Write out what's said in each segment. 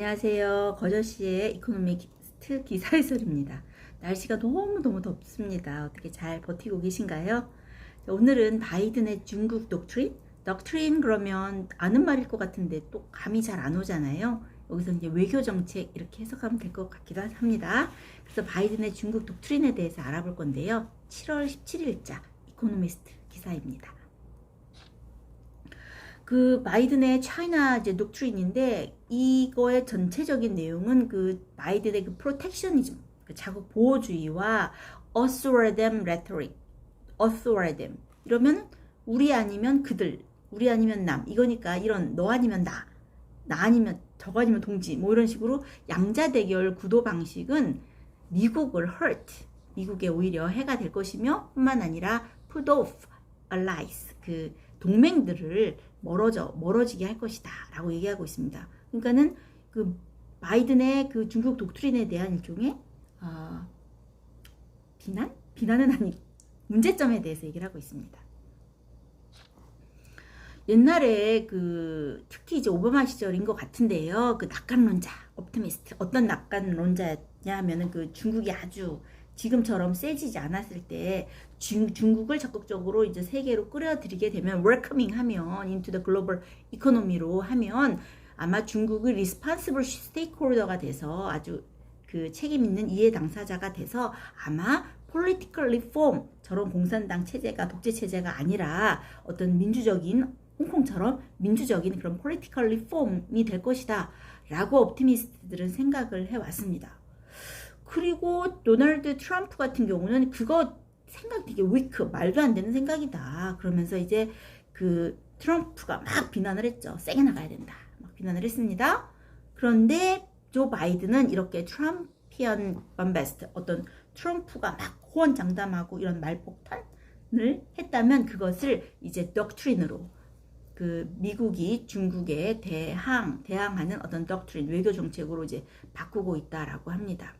안녕하세요. 거저씨의 이코노미스트 기사해설입니다. 날씨가 너무너무 덥습니다. 어떻게 잘 버티고 계신가요? 자, 오늘은 바이든의 중국 독트린? 독트린 그러면 아는 말일 것 같은데 또 감이 잘 안 오잖아요. 여기서 이제 외교 정책 이렇게 해석하면 될 것 같기도 합니다. 그래서 바이든의 중국 독트린에 대해서 알아볼 건데요. 7월 17일자 이코노미스트 기사입니다. 그 바이든의 차이나 이제 독트린인데 이거의 전체적인 내용은 그 바이든의 그 프로텍셔니즘, 그 자국 보호주의와 authoritarian rhetoric, authoritarian 이러면 우리 아니면 그들, 우리 아니면 남 이거니까 이런 너 아니면 나 아니면 저거 아니면 동지 뭐 이런 식으로 양자 대결 구도 방식은 미국을 hurt, 미국에 오히려 해가 될 것이며 뿐만 아니라 put off allies, 그 동맹들을 멀어지게 할 것이다 라고 얘기하고 있습니다. 그러니까는 그 바이든의 그 중국 독트린에 대한 일종의 비난은 아니 문제점에 대해서 얘기를 하고 있습니다. 옛날에 그 특히 이제 오바마 시절인 것 같은데요. 그 낙관론자, 옵티미스트, 어떤 낙관론자냐 하면은 그 중국이 아주 지금처럼 세지지 않았을 때 중국을 적극적으로 이제 세계로 끌어들이게 되면 웰커밍 하면 into the global economy로 하면 아마 중국이 responsible stakeholder가 돼서 아주 그 책임 있는 이해 당사자가 돼서 아마 political reform, 저런 공산당 체제가 독재 체제가 아니라 어떤 민주적인 홍콩처럼 민주적인 그런 political reform이 될 것이다 라고 옵티미스트들은 생각을 해왔습니다. 그리고 도널드 트럼프 같은 경우는 그거 생각 되게 위크, 말도 안 되는 생각이다 그러면서 이제 그 트럼프가 막 비난을 했죠. 세게 나가야 된다 막 비난을 했습니다. 그런데 조 바이든은 이렇게 트럼피언 범베스트, 어떤 트럼프가 막 호언장담하고 이런 말폭탄을 했다면 그것을 이제 독트린으로, 그 미국이 중국에 대항하는 어떤 독트린, 외교 정책으로 이제 바꾸고 있다라고 합니다.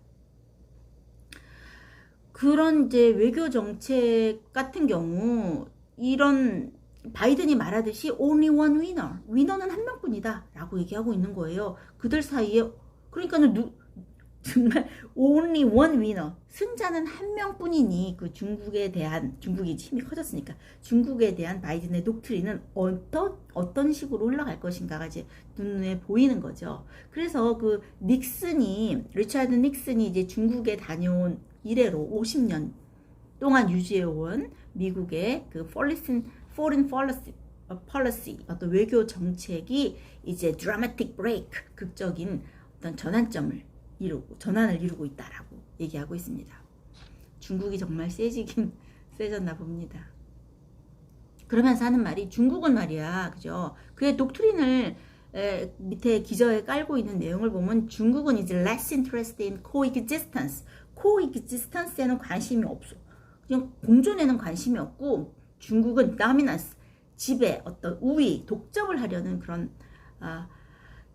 그런 이제 외교 정책 같은 경우 이런 바이든이 말하듯이 only one winner, 위너는 한 명뿐이다 라고 얘기하고 있는 거예요. 그들 사이에 그러니까는 정말 only one winner, 승자는 한 명뿐이니 그 중국에 대한, 중국이 힘이 커졌으니까 중국에 대한 바이든의 독트린은 어떤 식으로 흘러갈 것인가가 이제 눈에 보이는 거죠. 그래서 그 리차드 닉슨이 이제 중국에 다녀온 이래로 50년 동안 유지해온 미국의 그 foreign policy, 어떤 외교 정책이 이제 dramatic break, 극적인 어떤 전환을 이루고 있다라고 얘기하고 있습니다. 중국이 정말 세졌나 봅니다. 그러면서 하는 말이, 중국은 말이야, 그죠? 그의 독트린을 밑에 기저에 깔고 있는 내용을 보면 중국은 이제 less interested in coexistence에는 관심이 없어. 그냥 공존에는 관심이 없고 중국은 dominance, 지배, 어떤 우위, 독점을 하려는 그런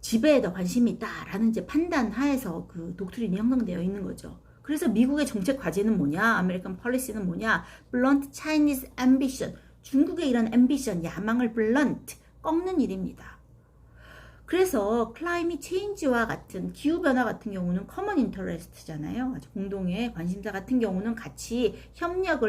지배에 더 관심이 있다라는 이제 판단 하에서 그 독트린이 형성되어 있는 거죠. 그래서 미국의 정책 과제는 뭐냐, 아메리칸 폴리시는 뭐냐, blunt Chinese ambition, 중국의 이런 ambition, 야망을 blunt, 꺾는 일입니다. 그래서 클라이밋 체인지와 같은 기후변화 같은 경우는 커먼 인터레스트잖아요. 아주 공동의 관심사 같은 경우는 같이 협력을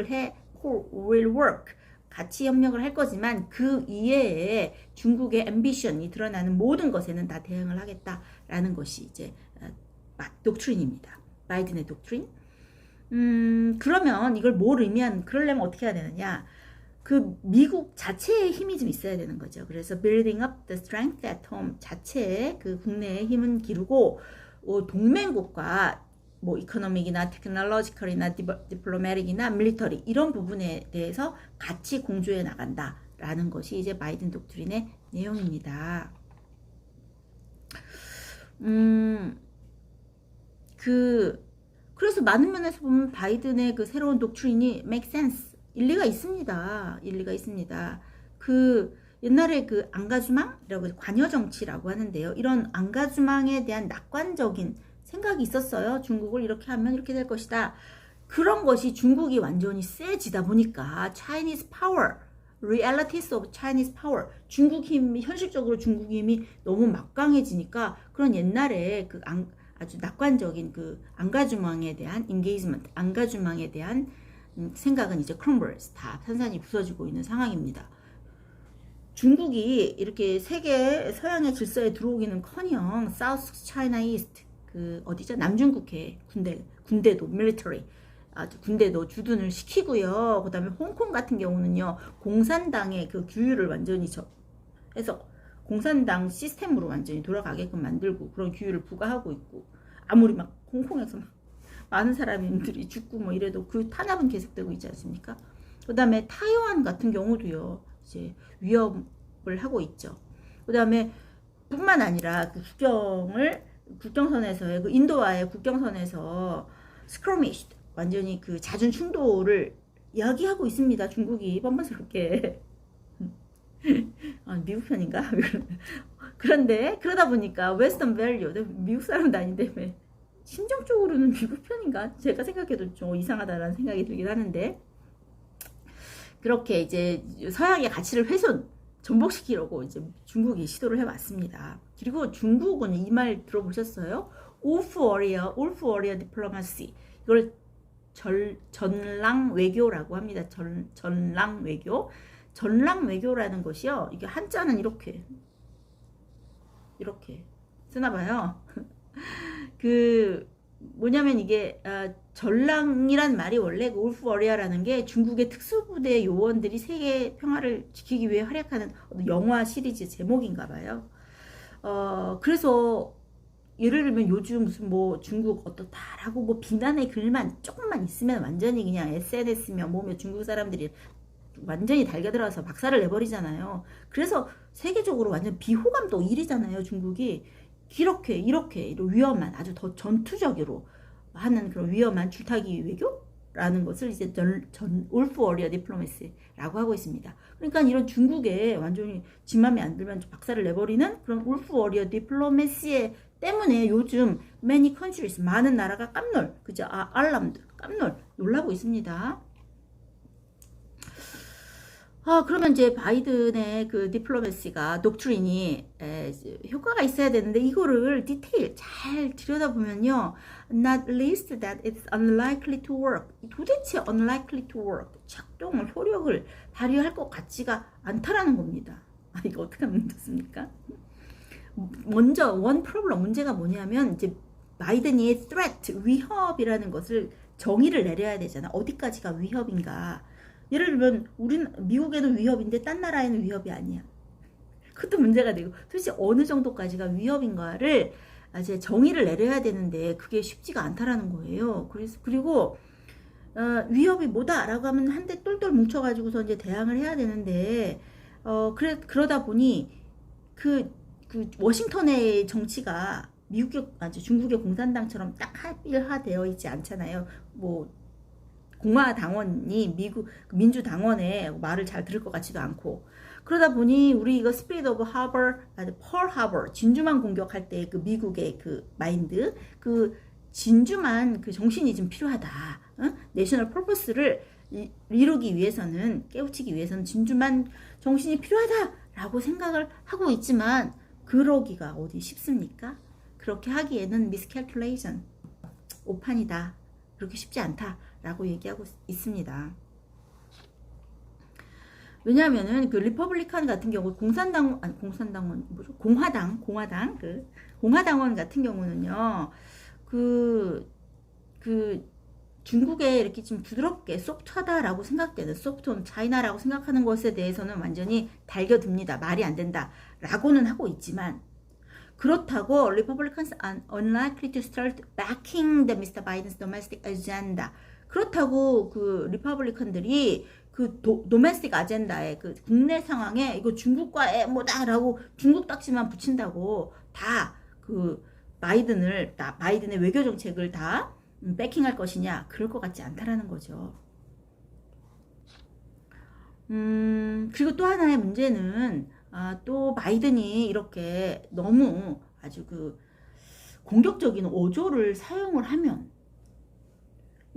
will work, 같이 협력을 할 거지만 그 이외에 중국의 앰비션이 드러나는 모든 것에는 다 대응을 하겠다라는 것이 이제 독트린입니다. 바이든의 독트린. 그러면 이걸 뭘 그러려면 어떻게 해야 되느냐? 그 미국 자체의 힘이 좀 있어야 되는 거죠. 그래서 building up the strength at home, 자체의 그 국내의 힘은 기르고 동맹국과 뭐 이코노믹이나 테크놀로지컬이나 디플로매틱이나 밀리터리 이런 부분에 대해서 같이 공조해 나간다라는 것이 이제 바이든 독트린의 내용입니다. 그래서 많은 면에서 보면 바이든의 그 새로운 독트린이 make sense, 일리가 있습니다. 그 옛날에 그 앙가주망이라고 관여 정치라고 하는데요. 이런 앙가주망에 대한 낙관적인 생각이 있었어요. 중국을 이렇게 하면 이렇게 될 것이다. 그런 것이 중국이 완전히 세지다 보니까 Chinese power, realities of Chinese power. 중국 힘이 현실적으로 중국 힘이 너무 막강해지니까 그런 옛날에 그 아주 낙관적인 그 안가주망에 대한 engagement, 안가주망에 대한 생각은 이제 crumbles, 다 산산이 부서지고 있는 상황입니다. 중국이 이렇게 세계 서양의 질서에 들어오기는커녕 South China East 그 어디죠? 남중국해 군대도 military 아주 군대도 주둔을 시키고요. 그다음에 홍콩 같은 경우는요 공산당의 그 규율을 완전히 해서 공산당 시스템으로 완전히 돌아가게끔 만들고 그런 규율을 부과하고 있고 아무리 막 홍콩에서 막 많은 사람들이 죽고 뭐 이래도 그 탄압은 계속되고 있지 않습니까? 그다음에 타이완 같은 경우도요 이제 위협을 하고 있죠. 그다음에 뿐만 아니라 그 국경선에서의 그 인도와의 국경선에서 스크러미시 완전히 그 잦은 충돌을 이야기하고 있습니다. 중국이 뻔뻔스럽게. 미국 편인가? 그런데 그러다 보니까 웨스턴 밸류 미국 사람도 아닌데 왜 심정적으로는 미국 편인가? 제가 생각해도 좀 이상하다라는 생각이 들긴 하는데 그렇게 이제 서양의 가치를 전복시키려고 이제 중국이 시도를 해왔습니다. 그리고 중국은 이 말 들어보셨어요? Wolf warrior diplomacy. 이걸 전랑 외교라고 합니다. 전랑 외교. 전랑 외교라는 것이요. 이게 한자는 이렇게 쓰나봐요. 그 뭐냐면 이게 전랑이란 말이 원래 울프 워리어라는 게 중국의 특수부대 요원들이 세계 평화를 지키기 위해 활약하는 영화 시리즈 제목인가 봐요. 그래서 예를 들면 요즘 무슨 뭐 중국 어떻다라고 뭐 비난의 글만 조금만 있으면 완전히 그냥 SNS며 뭐며 중국 사람들이 완전히 달겨들어서 박살을 내버리잖아요. 그래서 세계적으로 완전 비호감도 1위잖아요. 중국이 이렇게 위험한 아주 더 전투적으로 하는 그런 위험한 줄타기 외교라는 것을 이제 울프 워리어 디플로마시라고 하고 있습니다. 그러니까 이런 중국에 완전히 지 맘에 안 들면 박살을 내버리는 그런 울프 워리어 디플로마시 때문에 요즘 many countries 많은 나라가 깜놀 그죠? 알람드 깜놀 놀라고 있습니다. 그러면 이제 바이든의 그 디플로마시가 독트린이 효과가 있어야 되는데 이거를 디테일 잘 들여다보면요. Not least that it's unlikely to work. 도대체 unlikely to work. 작동을, 효력을 발휘할 것 같지가 않다라는 겁니다. 이거 어떻게 하면 좋습니까? 먼저 one problem 문제가 뭐냐면 이제 바이든이 threat 위협이라는 것을 정의를 내려야 되잖아. 어디까지가 위협인가? 예를 들면 미국에는 위협인데 딴 나라에는 위협이 아니야. 그것도 문제가 되고 도대체 어느 정도까지가 위협인가를 이제 정의를 내려야 되는데 그게 쉽지가 않다라는 거예요. 그리고 위협이 뭐다라고 하면 한데 똘똘 뭉쳐가지고서 이제 대항을 해야 되는데 그러다 보니 그 워싱턴의 정치가 중국의 공산당처럼 딱 합일화되어 있지 않잖아요. 뭐 공화당원이 미국 민주당원의 말을 잘 들을 것 같지도 않고 그러다 보니 우리 이거 스피릿 오브 펄 하버 진주만 공격할 때 그 미국의 그 마인드 그 진주만 그 정신이 좀 필요하다. 내셔널 퍼포스를 이루기 위해서는 깨우치기 위해서는 진주만 정신이 필요하다라고 생각을 하고 있지만 그러기가 어디 쉽습니까? 그렇게 하기에는 미스캘큘레이션 오판이다. 그렇게 쉽지 않다라고 얘기하고 있습니다. 왜냐하면은 그 리퍼블리칸 같은 경우 공화당원 같은 경우는요 그 중국에 이렇게 좀 부드럽게 소프트하다라고 생각되는 소프트온 차이나라고 생각하는 것에 대해서는 완전히 달겨듭니다. 말이 안 된다라고는 하고 있지만 그렇다고 Republicans are unlikely to start backing the Mr. Biden's domestic agenda. 그렇다고 그 리퍼블리칸들이 그 도메스틱 아젠다에 그 국내 상황에 이거 중국과의 뭐다라고 중국 딱지만 붙인다고 다 그 바이든의 외교 정책을 다 백킹할 것이냐 그럴 것 같지 않다라는 거죠. 그리고 또 하나의 문제는 또 바이든이 이렇게 너무 아주 그 공격적인 어조를 사용을 하면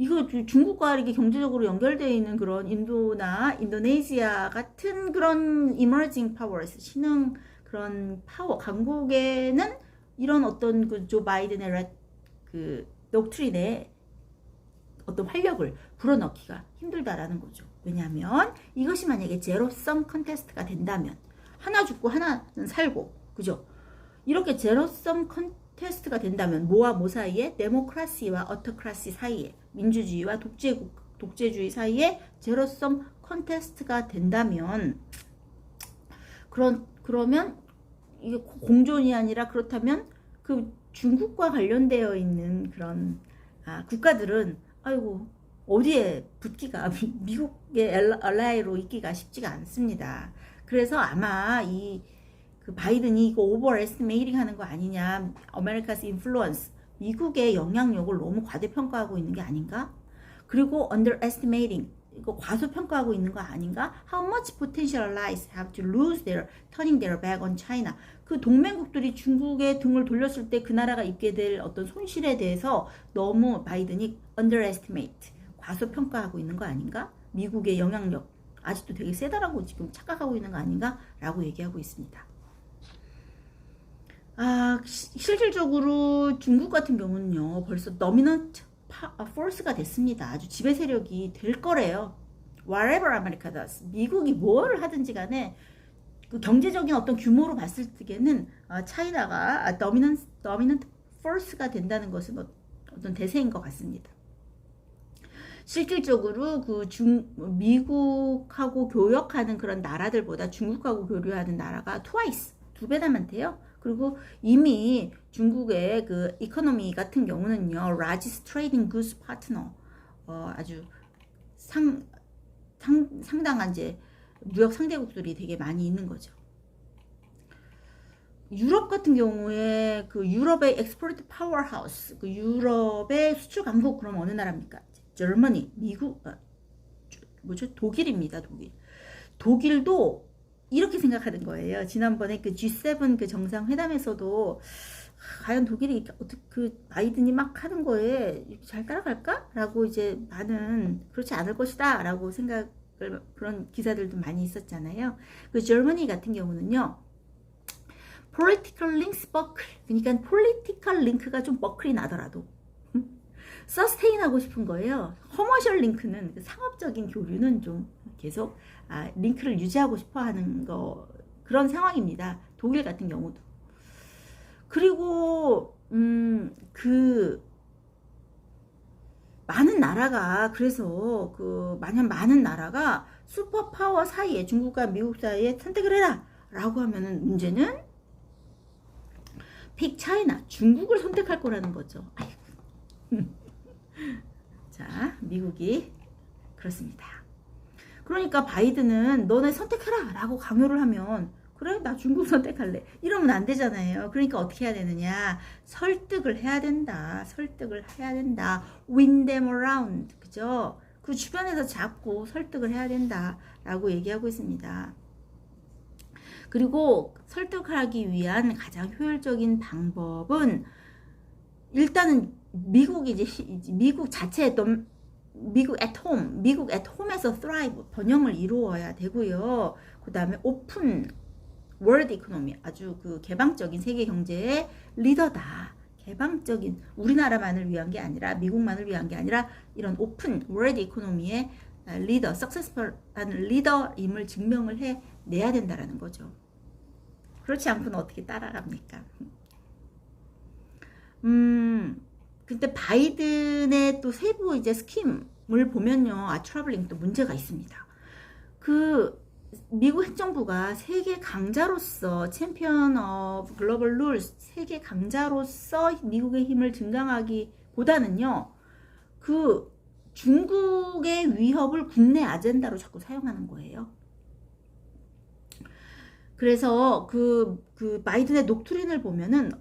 이거 중국과 이렇게 경제적으로 연결되어 있는 그런 인도나 인도네시아 같은 그런 emerging powers, 신흥 그런 파워, 강국에는 이런 어떤 그 조 바이든의 그 독트린에 어떤 활력을 불어넣기가 힘들다라는 거죠. 왜냐하면 이것이 만약에 제로섬 컨테스트가 된다면 하나 죽고 하나는 살고, 그죠? 이렇게 제로섬 컨테스트가 된다면 뭐와 뭐 사이에? 데모크라시와 어토크라시 사이에, 민주주의와 독재주의 사이에 제로섬 컨테스트가 된다면 그러면 이게 공존이 아니라, 그렇다면 그 중국과 관련되어 있는 그런 국가들은 아이고 어디에 붙기가 미국의 알라이로 있기가 쉽지가 않습니다. 그래서 아마 그 바이든이 이거 오버에스티메이팅 하는 거 아니냐, 아메리카스 인플루언스, 미국의 영향력을 너무 과대평가하고 있는 게 아닌가? 그리고 underestimating, 이거 과소평가하고 있는 거 아닌가? How much potential allies have to lose their turning their back on China? 그 동맹국들이 중국에 등을 돌렸을 때 그 나라가 입게 될 어떤 손실에 대해서 너무 바이든이 underestimate, 과소평가하고 있는 거 아닌가? 미국의 영향력 아직도 되게 세다라고 지금 착각하고 있는 거 아닌가? 라고 얘기하고 있습니다. 실질적으로 중국 같은 경우는요, 벌써 dominant force가 됐습니다. 아주 지배 세력이 될 거래요. Whatever America does. 미국이 뭘 하든지 간에 그 경제적인 어떤 규모로 봤을 때에는 차이나가 dominant force가 된다는 것은 어떤 대세인 것 같습니다. 실질적으로 미국하고 교역하는 그런 나라들보다 중국하고 교류하는 나라가 twice, 2배 남았대요. 그리고 이미 중국의 그 이코노미 같은 경우는요, largest trading goods partner, 아주 상당한 이제 무역 상대국들이 되게 많이 있는 거죠. 유럽 같은 경우에 그 유럽의 엑스포트 파워하우스, 그 유럽의 수출 강국, 그럼 어느 나라입니까? 저머니, 미국, 독일입니다. 독일도 이렇게 생각하는 거예요. 지난번에 그 G7 그 정상회담에서도 과연 독일이 그 바이든이 막 하는 거에 잘 따라갈까? 라고 이제 많은 그렇지 않을 것이다 라고 생각을, 그런 기사들도 많이 있었잖아요. 그 저머니 같은 경우는요, political links buckle, 그러니까 political link가 좀 버클이 나더라도 서스테인 하고 싶은 거예요. 커머셜 링크는, 그 상업적인 교류는 좀 계속 링크를 유지하고 싶어 하는 그런 상황입니다. 독일 같은 경우도. 그리고 많은 나라가 슈퍼파워 사이에, 중국과 미국 사이에 선택을 해라 라고 하면은 문제는 픽 차이나, 중국을 선택할 거라는 거죠. 자, 미국이 그렇습니다. 그러니까 바이든은 너네 선택해라 라고 강요를 하면, 그래 나 중국 선택할래 이러면 안 되잖아요. 그러니까 어떻게 해야 되느냐, 설득을 해야 된다. win them around, 그죠? 그 주변에서 자꾸 설득을 해야 된다 라고 얘기하고 있습니다. 그리고 설득하기 위한 가장 효율적인 방법은 일단은 미국 자체에 미국 at home에서 thrive, 번영을 이루어야 되고요. 그 다음에 오픈 월드 이코노미, 아주 그 개방적인 세계 경제의 리더다. 개방적인, 우리나라만을 위한 게 아니라, 미국만을 위한 게 아니라, 이런 오픈 월드 이코노미의 리더, 석세스풀한 리더임을 증명을 해내야 된다라는 거죠. 그렇지 않고는 어떻게 따라갑니까? 근데 바이든의 또 세부 이제 스킴을 보면요, 트러블링 또 문제가 있습니다. 미국 행정부가 세계 강자로서, 챔피언 오브 글로벌 룰스, 세계 강자로서 미국의 힘을 증강하기보다는요, 그 중국의 위협을 국내 아젠다로 자꾸 사용하는 거예요. 그래서 그 바이든의 녹트린을 보면은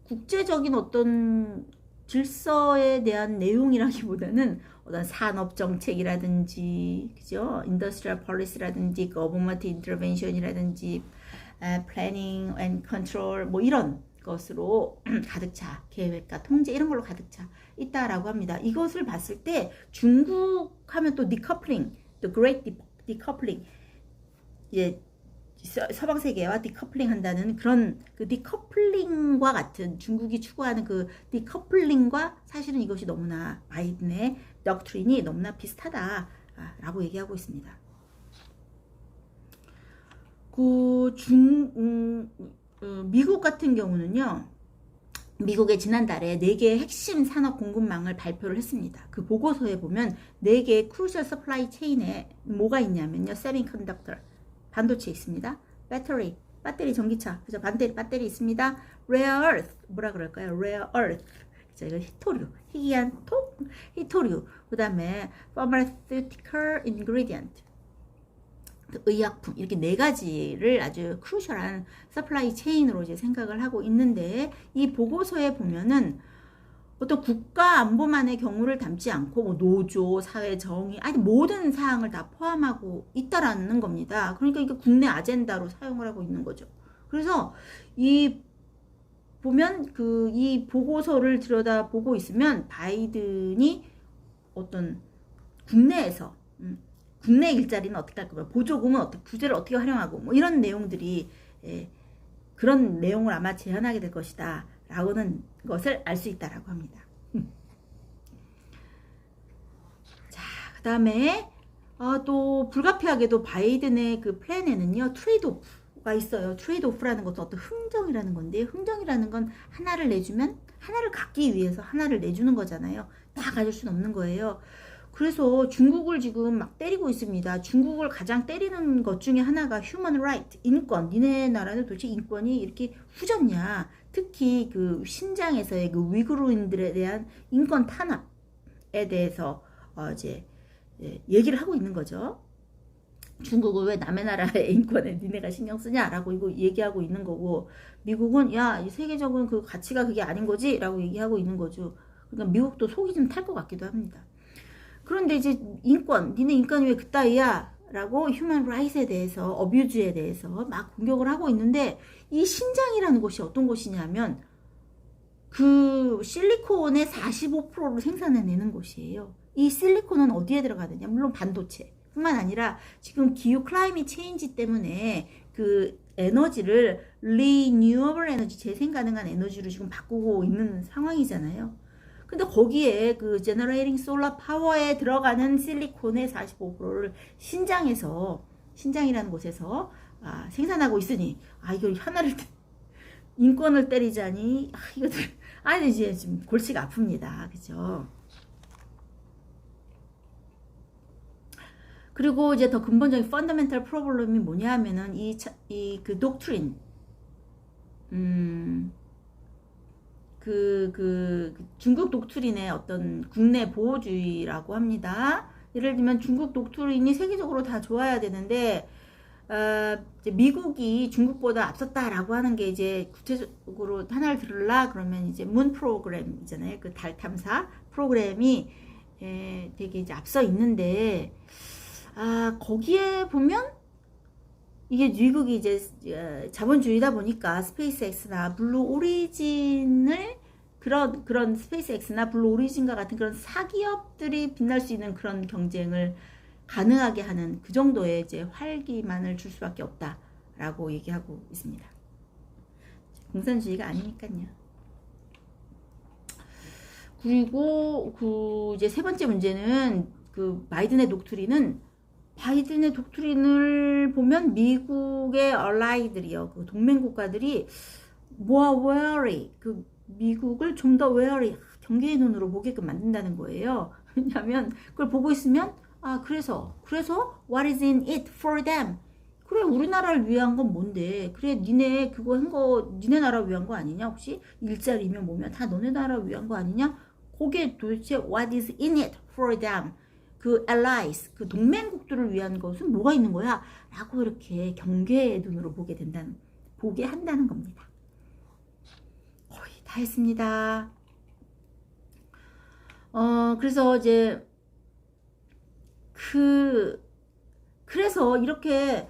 국제적인 어떤 질서에 대한 내용이라기보다는 어떤 산업 정책이라든지, 그죠? 인더스트리얼 폴리시라든지, 거버먼트 인터벤션이라든지, 플래닝 앤 컨트롤, 뭐 이런 것으로 가득 차. 계획과 통제 이런 걸로 가득 차 있다라고 합니다. 이것을 봤을 때 중국 하면 또 디커플링, 또 Great Decoupling, 예, 서방 세계와 디커플링 한다는 그런 그 디커플링과 같은 중국이 추구하는 그 디커플링과 사실은 이것이 너무나 바이든의 덕트린이 너무나 비슷하다라고 얘기하고 있습니다. 미국 같은 경우는요, 미국의 지난달에 4개의 핵심 산업 공급망을 발표를 했습니다. 그 보고서에 보면 4개의 크루셜 서플라이 체인에 뭐가 있냐면요, 세미컨덕터, 반도체 있습니다. 배터리 전기차, 그죠? 배터리 있습니다. rare earth, 뭐라 그럴까요? rare earth, 그죠? 이거 희토류, 희귀한 희토류. 그 다음에 pharmaceutical ingredient, 의약품, 이렇게 4가지를 아주 크루셜한 서플라이 체인으로 이제 생각을 하고 있는데, 이 보고서에 보면은 어떤 국가 안보만의 경우를 담지 않고 뭐 노조, 사회 정의, 아니 모든 사항을 다 포함하고 있다라는 겁니다. 그러니까 이게 국내 아젠다로 사용을 하고 있는 거죠. 그래서 이 보면 이 보고서를 들여다보고 있으면 바이든이 어떤 국내에서 국내 일자리는 어떻게 할 거고, 보조금은 어떻게, 부재를 어떻게 활용하고, 뭐 이런 내용들이, 그런 내용을 아마 제안하게 될 것이다 라고는 것을 알 수 있다라고 합니다. 자, 그 다음에 또 불가피하게도 바이든의 그 플랜에는요, 트레이드오프가 있어요. 트레이드오프라는 것도 어떤 흥정이라는 건데, 흥정이라는 건 하나를 내주면 하나를 갖기 위해서 하나를 내주는 거잖아요. 다 가질 수는 없는 거예요. 그래서 중국을 지금 막 때리고 있습니다. 중국을 가장 때리는 것 중에 하나가 human right, 인권. 니네 나라는 도대체 인권이 이렇게 후졌냐. 특히 그 신장에서의 그 위구르인들에 대한 인권 탄압에 대해서 이제 얘기를 하고 있는 거죠. 중국은 왜 남의 나라의 인권에 니네가 신경 쓰냐라고 이거 얘기하고 있는 거고, 미국은 야, 이 세계적인 그 가치가 그게 아닌 거지? 라고 얘기하고 있는 거죠. 그러니까 미국도 속이 좀 탈 것 같기도 합니다. 그런데 이제 인권, 니네 인권이 왜 그따위야? 라고 휴먼 라이트에 대해서, 어뷰즈에 대해서 막 공격을 하고 있는데, 이 신장이라는 곳이 어떤 곳이냐면 그 실리콘의 45%를 생산해내는 곳이에요. 이 실리콘은 어디에 들어가느냐? 물론 반도체 뿐만 아니라 지금 기후 클라이밋 체인지 때문에 그 에너지를 리뉴어블 에너지, 재생 가능한 에너지로 지금 바꾸고 있는 상황이잖아요. 근데 거기에 그 제너레이팅 솔라 파워에 들어가는 실리콘의 45%를 신장이라는 곳에서 생산하고 있으니, 이거 하나를 인권을 때리자니, 이거 이제 좀 골치가 아픕니다. 그죠? 그리고 이제 더 근본적인 펀더멘탈 프로블럼이 뭐냐 하면은 그 독트린, 중국 독트린의 어떤 국내 보호주의라고 합니다. 예를 들면 중국 독트린이 세계적으로 다 좋아야 되는데, 이제 미국이 중국보다 앞섰다라고 하는 게 이제 구체적으로 하나를 들으라 그러면 이제 문 프로그램이잖아요. 그 달 탐사 프로그램이 되게 이제 앞서 있는데, 거기에 보면 이게 미국이 이제 자본주의다 보니까 스페이스X나 블루 오리진을 그런 스페이스X나 블루 오리진과 같은 그런 사기업들이 빛날 수 있는 그런 경쟁을 가능하게 하는 그 정도의 이제 활기만을 줄 수밖에 없다라고 얘기하고 있습니다. 공산주의가 아니니까요. 그리고 이제 세 번째 문제는 바이든의 독트린을 보면 미국의 얼라이들이요, 그 동맹 국가들이 more wary, 그 미국을 좀 더 wary, 경계의 눈으로 보게끔 만든다는 거예요. 왜냐하면 그걸 보고 있으면 그래서 what is in it for them? 그래, 우리나라를 위한 건 뭔데? 그래, 니네 그거 한 거 니네 나라 위한 거 아니냐? 혹시 일자리면 뭐면 다 너네 나라 위한 거 아니냐? 그게 도대체 what is in it for them? 그 allies, 그 동맹국들을 위한 것은 뭐가 있는 거야? 라고 이렇게 경계의 눈으로 보게 한다는 겁니다. 거의 다 했습니다. 그래서 이제 그래서 이렇게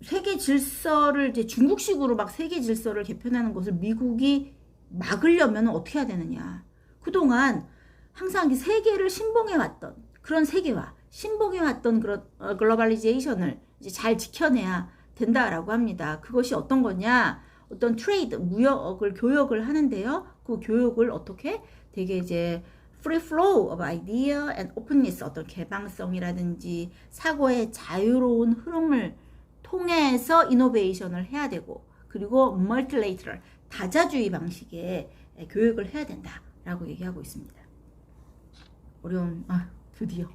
세계 질서를 이제 중국식으로 막 세계 질서를 개편하는 것을 미국이 막으려면 어떻게 해야 되느냐. 그동안 항상 세계를 신봉해왔던 그런 세계화, 신봉해왔던 그런 글로벌리제이션을 이제 잘 지켜내야 된다라고 합니다. 그것이 어떤 거냐? 어떤 트레이드, 무역을 교역을 하는데요. 그 교역을 어떻게 되게 이제 free flow of idea and openness, 어떤 개방성이라든지 사고의 자유로운 흐름을 통해서 이노베이션을 해야 되고, 그리고 multilateral, 다자주의 방식의 교육을 해야 된다라고 얘기하고 있습니다. 어려운, 드디어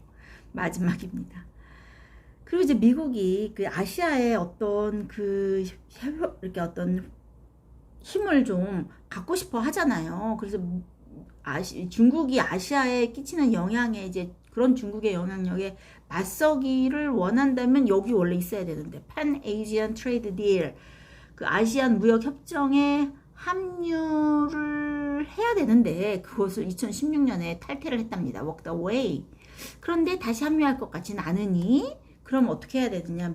마지막입니다. 그리고 이제 미국이 그 아시아의 어떤 그 이렇게 어떤 힘을 좀 갖고 싶어 하잖아요. 그래서 중국이 아시아에 끼치는 영향에 이제 그런 중국의 영향력에 맞서기를 원한다면 여기 원래 있어야 되는데 Pan Asian Trade Deal, 그 아시안 무역 협정에 합류를 해야 되는데 그것을 2016년에 탈퇴를 했답니다. Walked away. 그런데 다시 합류할 것 같지는 않으니 그럼 어떻게 해야 되느냐?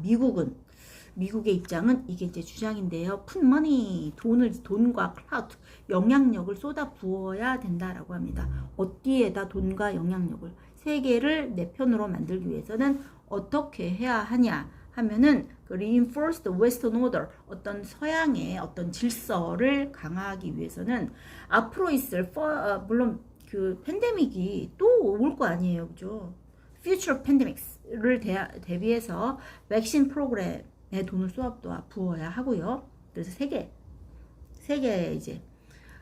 미국의 입장은 이게 이제 주장인데요. 푼머니, 돈과 클라우드, 영향력을 쏟아 부어야 된다라고 합니다. 어디에다 돈과 영향력을, 세계를 내 편으로 만들기 위해서는 어떻게 해야 하냐 하면은 그 reinforced Western order, 어떤 서양의 어떤 질서를 강화하기 위해서는 앞으로 있을 물론 그 팬데믹이 또 올 거 아니에요, 그죠? Future pandemics를 대비해서 백신 프로그램 내 돈을 쏟아 부어야 하고요. 그래서 세계에 이제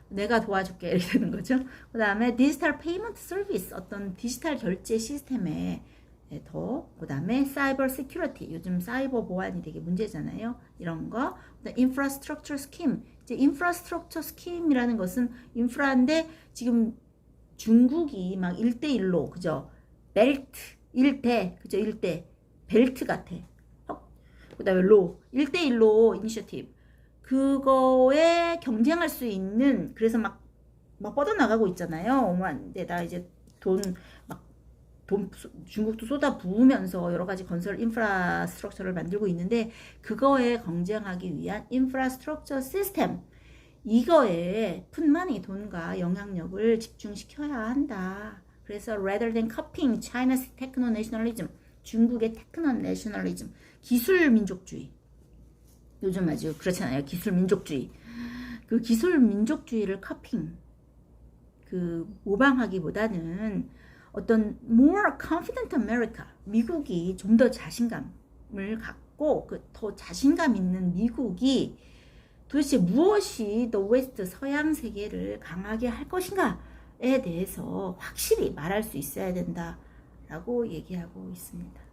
내가 도와줄게 이렇게 되는 거죠. 그 다음에 디지털 페이먼트 서비스, 어떤 디지털 결제 시스템에 그 다음에 사이버 시큐리티, 요즘 사이버 보안이 되게 문제잖아요. 이런 거. 인프라스트럭처 스킴, 이제 인프라스트럭처 스킴이라는 것은 인프라인데 지금 중국이 막 1대1로, 그죠? 벨트, 일대, 그죠? 일대, 벨트 같아. 그 다음에 1대1로 이니셔티브. 그거에 경쟁할 수 있는, 그래서 막 뻗어나가고 있잖아요. 오만데다 이제 돈 중국도 쏟아 부으면서 여러 가지 건설 인프라스트럭처를 만들고 있는데, 그거에 경쟁하기 위한 인프라스트럭처 시스템, 이거에 푼만이 돈과 영향력을 집중시켜야 한다. 그래서 rather than copying China's techno nationalism, 중국의 테크노 내셔널리즘, 기술 민족주의. 요즘 아주 그렇잖아요. 기술 민족주의. 그 기술 민족주의를 모방하기보다는 어떤 more confident America, 미국이 좀 더 자신감을 갖고 더 자신감 있는 미국이 도대체 무엇이 The West, 서양 세계를 강하게 할 것인가에 대해서 확실히 말할 수 있어야 된다라고 얘기하고 있습니다.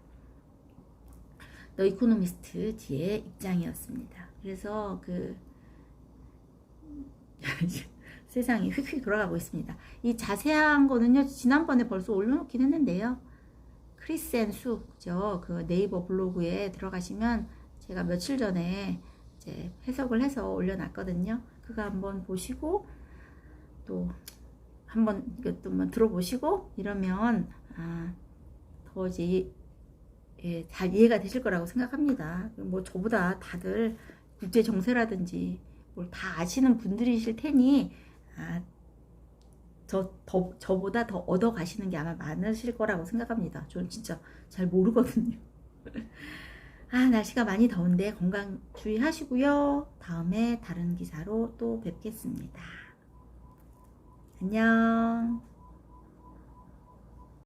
더 이코노미스트 뒤에 입장이었습니다. 그래서 세상이 휙휙 돌아가고 있습니다. 이 자세한 거는요, 지난번에 벌써 올려놓긴 했는데요. 크리스 앤 수, 그죠? 그 네이버 블로그에 들어가시면 제가 며칠 전에 이제 해석을 해서 올려놨거든요. 그거 한번 보시고 또 한번 이것도 한번 들어보시고 이러면 더 이제 잘 이해가 되실 거라고 생각합니다. 뭐 저보다 다들 국제 정세라든지 뭘 다 아시는 분들이실 테니 저보다 더 얻어 가시는 게 아마 많으실 거라고 생각합니다. 저는 진짜 잘 모르거든요. 날씨가 많이 더운데 건강 주의하시고요. 다음에 다른 기사로 또 뵙겠습니다. 안녕.